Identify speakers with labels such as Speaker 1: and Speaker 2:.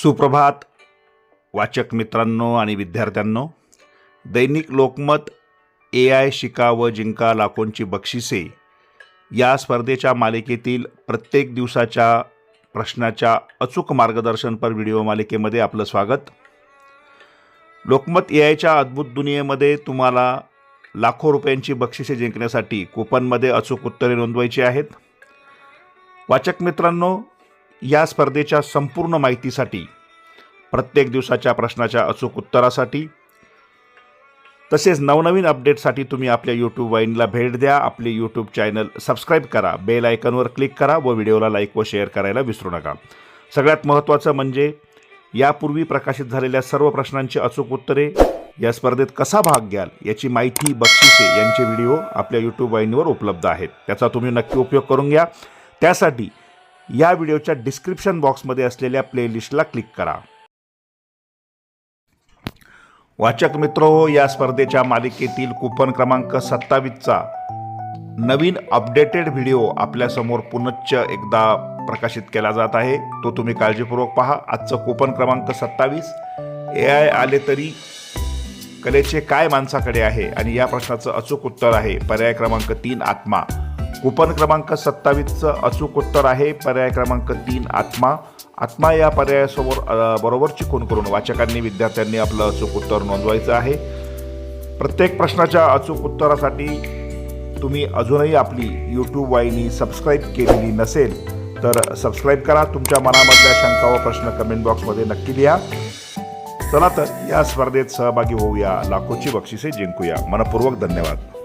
Speaker 1: सुप्रभात वाचक मित्रांनो आणि विद्यार्थ्यांनो, दैनिक लोकमत AI शिका व जिंका लाखोंची बक्षिसे या स्पर्धेच्या मालिकेतील प्रत्येक दिवसाच्या प्रश्नाच्या अचूक मार्गदर्शनपर व्हिडिओ मालिकेमध्ये आपलं स्वागत। लोकमत AIच्या अद्भुत दुनियेमध्ये तुम्हाला लाखो रुपयांची बक्षिसे जिंकण्यासाठी कूपनमध्ये अचूक उत्तरे नोंदवायची आहेत। वाचक मित्रांनो, या स्पर्धेच्या संपूर्ण माहितीसाठी, प्रत्येक दिवसाच्या प्रश्नाच्या अचूक उत्तरासाठी तसेच नवनवीन अपडेटसाठी तुम्ही आपल्या YouTube वाहिनीला भेट द्या। आपले YouTube चॅनल सबस्क्राइब करा, बेल आयकॉनवर क्लिक करा व व्हिडिओला लाईक व शेअर करायला विसरू नका। सगळ्यात महत्त्वाचं म्हणजे यापूर्वी प्रकाशित झालेल्या सर्व प्रश्नांची अचूक उत्तरे, या स्पर्धेत कसा भाग घ्याल याची माहिती, बक्षिसे यांचे व्हिडिओ आपल्या YouTube वाहिनीवर उपलब्ध आहेत। त्याचा तुम्ही नक्की उपयोग करून घ्या। त्यासाठी या व्हिडिओच्या डिस्क्रिप्शन बॉक्समध्ये असलेल्या प्लेलिस्टला क्लिक करा। वाचक मित्रो, या स्पर्धेच्या मालिकेतील कूपन क्रमांक 27चा नवीन अपडेटेड व्हिडिओ आपल्यासमोर पुनश्च एकदा प्रकाशित केला जात आहे। तो तुम्ही काळजीपूर्वक पहा। आजचं कूपन क्रमांक 27, AI आले तरी कलेचे काय माणसाकडे आहे, आणि या प्रश्नाचं अचूक उत्तर आहे पर्याय क्रमांक 3 आत्मा। कूपन क्रमांक 27चं अचूक उत्तर आहे पर्याय क्रमांक 3 आत्मा। आत्मा या पर्यायासमोर बरोबरची खूण करून वाचकांनी, विद्यार्थ्यांनी आपलं अचूक उत्तर नोंदवायचं आहे। प्रत्येक प्रश्नाच्या अचूक उत्तरासाठी तुम्ही अजूनही आपली YouTube वाहिनी सबस्क्राईब केलेली नसेल तर सबस्क्राईब करा। तुमच्या मनामधल्या शंका व प्रश्न कमेंट बॉक्समध्ये नक्की लिहा। चला तर या स्पर्धेत सहभागी होऊया, लाखोची बक्षिसे जिंकूया। मनपूर्वक धन्यवाद।